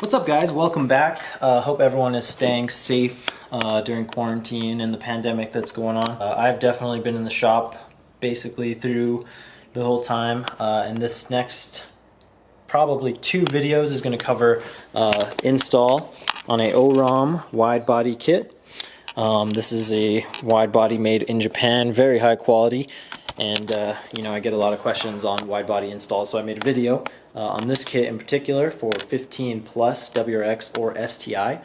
What's up, guys? Welcome back. Hope everyone is staying safe during quarantine and the pandemic that's going on. I've definitely been in the shop basically through the whole time, and this next probably 2 videos is going to cover install on a OIRAM wide body kit. This is a wide body made in Japan, very high quality, and you know, I get a lot of questions on wide body installs, so I made a video on this kit in particular for 15 plus WRX or STi.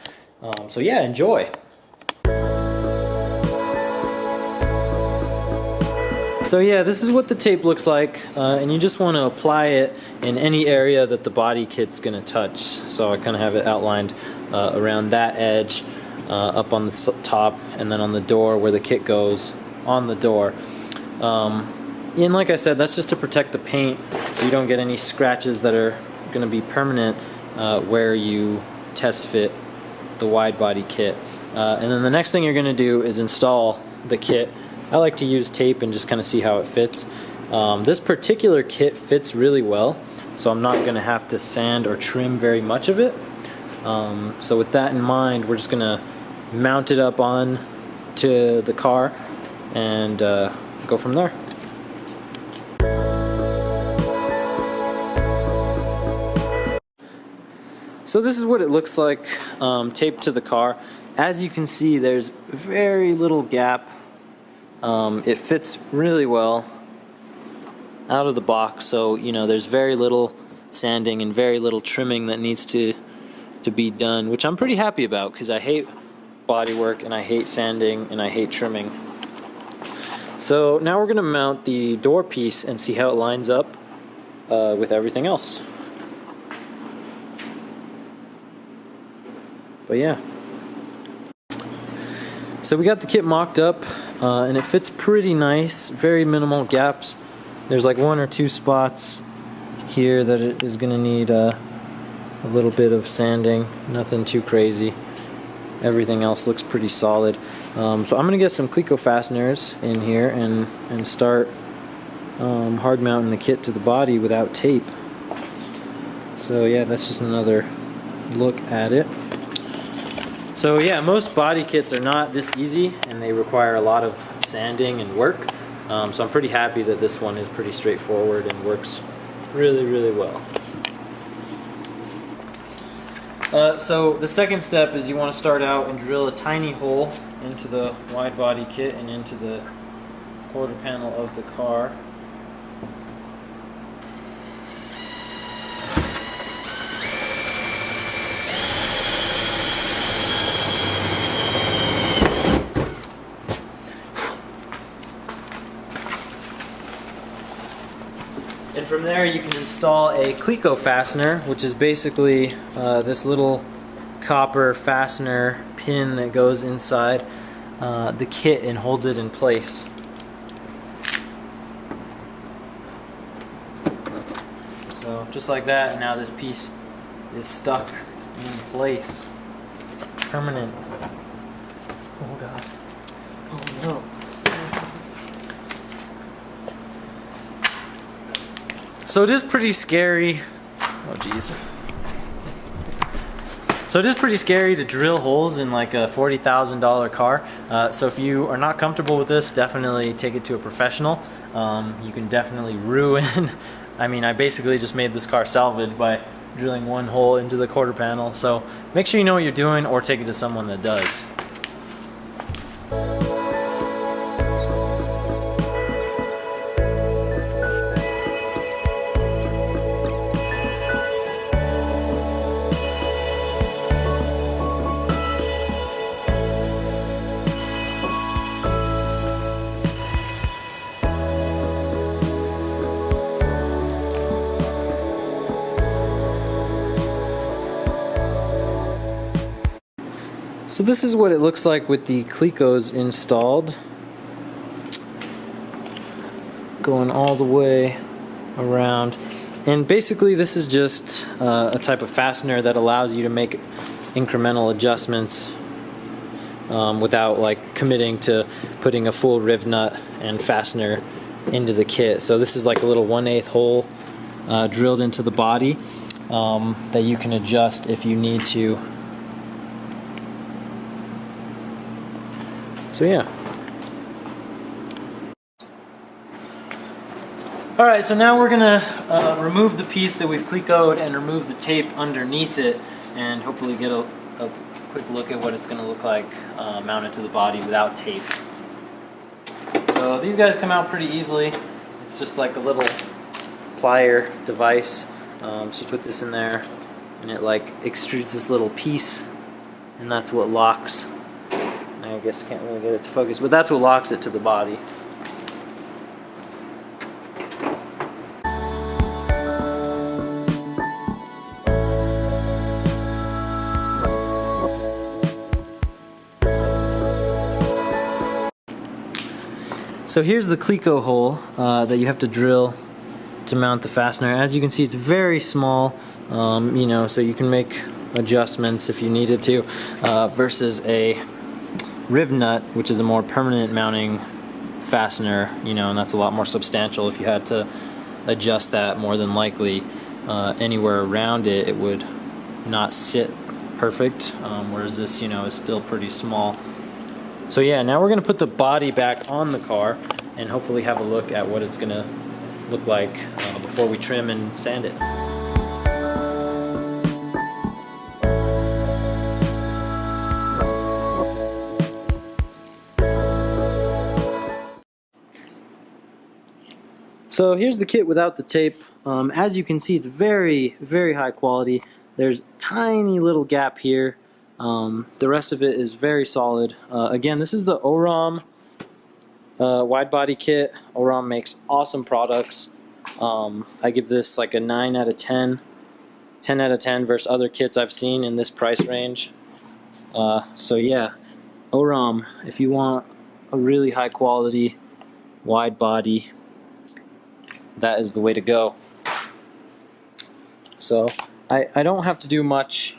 So yeah, enjoy. So yeah, this is what the tape looks like, and you just want to apply it in any area that the body kit's going to touch. So I kind of have it outlined around that edge, up on the top, and then on the door where the kit goes on the door. And like I said, that's just to protect the paint so you don't get any scratches that are going to be permanent where you test fit the wide body kit. And then the next thing you're going to do is install the kit. I like to use tape and just kind of see how it fits. This particular kit fits really well, so I'm not going to have to sand or trim very much of it. So with that in mind, we're just going to mount it up on to the car and go from there. So this is what it looks like taped to the car. As you can see, there's very little gap. It fits really well out of the box, so you know there's very little sanding and very little trimming that needs to be done, which I'm pretty happy about because I hate bodywork and I hate sanding and I hate trimming. So now we're going to mount the door piece and see how it lines up with everything else. But yeah, so we got the kit mocked up and it fits pretty nice, very minimal gaps. There's like 1 or 2 spots here that it is going to need a little bit of sanding, nothing too crazy. Everything else looks pretty solid. So I'm going to get some Cleco fasteners in here and start hard mounting the kit to the body without tape. So yeah, that's just another look at it. So yeah, most body kits are not this easy and they require a lot of sanding and work. So I'm pretty happy that this one is pretty straightforward and works really, really well. So the second step is you want to start out and drill a tiny hole into the wide body kit and into the quarter panel of the car. And from there you can install a Cleco fastener, which is basically this little copper fastener pin that goes inside the kit and holds it in place. So just like that, and now this piece is stuck in place. Permanent. Oh god. Oh no. So it is pretty scary. Oh geez. So it is pretty scary to drill holes in like a $40,000 car. So if you are not comfortable with this, definitely take it to a professional. You can definitely ruin. I mean, I basically just made this car salvage by drilling 1 hole into the quarter panel. So make sure you know what you're doing, or take it to someone that does. So this is what it looks like with the Clecos installed. Going all the way around. And basically this is just a type of fastener that allows you to make incremental adjustments without like committing to putting a full riv nut and fastener into the kit. So this is like a little 1/8 hole drilled into the body. that you can adjust if you need to. So yeah. Alright, so now we're going to remove the piece that we've clecoed and remove the tape underneath it, and hopefully get a quick look at what it's going to look like mounted to the body without tape. So these guys come out pretty easily. It's just like a little plier device. So you put this in there and it like extrudes this little piece, and that's what locks. I guess I can't really get it to focus, but that's what locks it to the body. So here's the cleco hole that you have to drill to mount the fastener. As you can see, it's very small, you know, so you can make adjustments if you needed to, versus a riv nut, which is a more permanent mounting fastener, you know, and that's a lot more substantial. If you had to adjust that, more than likely anywhere around it, it would not sit perfect, whereas this, you know, is still pretty small. So yeah, now we're going to put the body back on the car and hopefully have a look at what it's going to look like before we trim and sand it. So here's the kit without the tape. As you can see, it's very, very high quality. There's a tiny little gap here. The rest of it is very solid. Again, this is the OIRAM wide body kit. OIRAM makes awesome products. I give this like a 9 out of 10, 10 out of 10 versus other kits I've seen in this price range. So yeah, OIRAM, if you want a really high quality wide body, that is the way to go. So I don't have to do much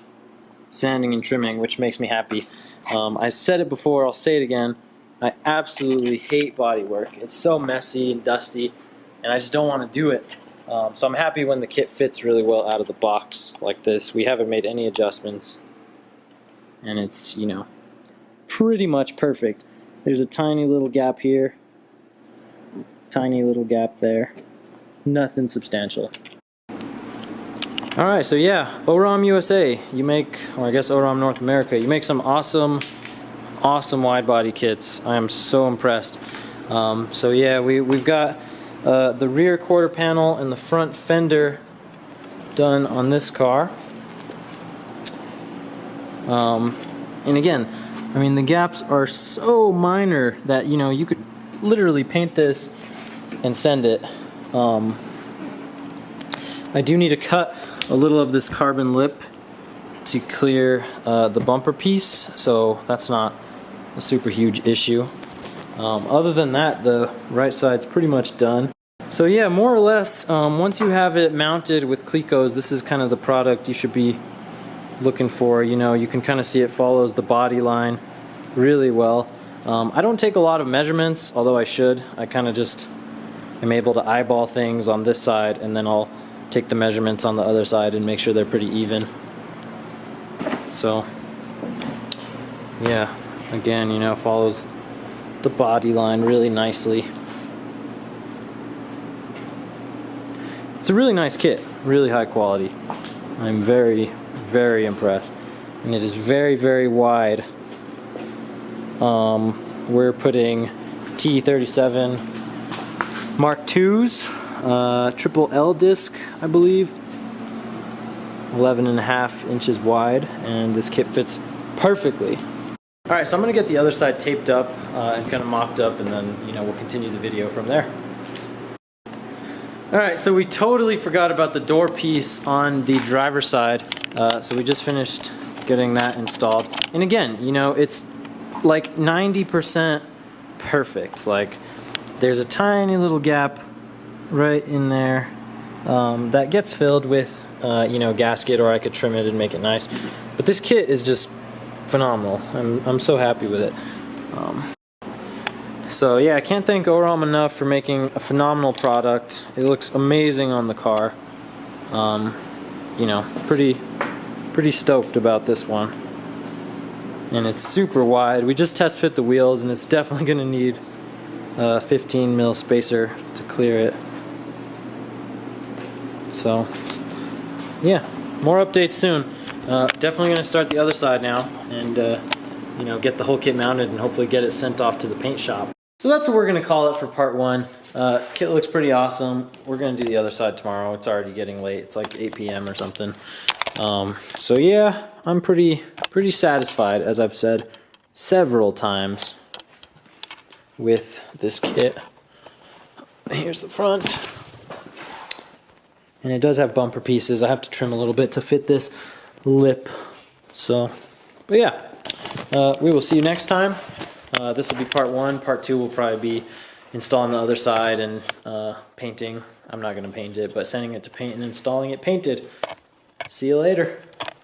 sanding and trimming, which makes me happy. I said it before, I'll say it again, I absolutely hate body work. It's so messy and dusty, and I just don't want to do it. So I'm happy when the kit fits really well out of the box like this. We haven't made any adjustments, and it's, you know, pretty much perfect. There's a tiny little gap here, tiny little gap there, nothing substantial. Alright, so yeah, OIRAM USA, you make, or I guess OIRAM North America, you make some awesome wide body kits. I am so impressed. So yeah, we've got the rear quarter panel and the front fender done on this car. And again, I mean, the gaps are so minor that, you know, you could literally paint this and send it. I do need to cut a little of this carbon lip to clear the bumper piece, so that's not a super huge issue. Other than that, the right side's pretty much done. So yeah, more or less, once you have it mounted with clecos, this is kind of the product you should be looking for. You know, you can kind of see it follows the body line really well. I don't take a lot of measurements, although I should. I kind of just am able to eyeball things on this side, and then I'll take the measurements on the other side and make sure they're pretty even. So yeah, again, you know, follows the body line really nicely. It's a really nice kit, really high quality. I'm very, very impressed, and it is very, very wide. We're putting T37 Mark IIs, triple L disc, I believe, 11.5 inches wide, and this kit fits perfectly. Alright, so I'm going to get the other side taped up and kind of mocked up, and then, you know, we'll continue the video from there. Alright, so we totally forgot about the door piece on the driver's side, so we just finished getting that installed. And again, you know, it's like 90% perfect. Like, there's a tiny little gap right in there that gets filled with you know, gasket, or I could trim it and make it nice. But this kit is just phenomenal. I'm so happy with it. So yeah, I can't thank OIRAM enough for making a phenomenal product. It looks amazing on the car. you know, pretty stoked about this one. And it's super wide. We just test fit the wheels, and it's definitely going to need a 15 mil spacer to clear it. So yeah, more updates soon. Definitely going to start the other side now, and you know, get the whole kit mounted and hopefully get it sent off to the paint shop. So that's what we're going to call it for part 1. Kit looks pretty awesome. We're going to do the other side tomorrow. It's already getting late. It's like 8 p.m. or something. So yeah, I'm pretty satisfied, as I've said several times, with this kit. Here's the front. And it does have bumper pieces. I have to trim a little bit to fit this lip. So, but yeah, we will see you next time. This will be part 1. Part 2 will probably be installing the other side and painting. I'm not going to paint it, but sending it to paint and installing it painted. See you later.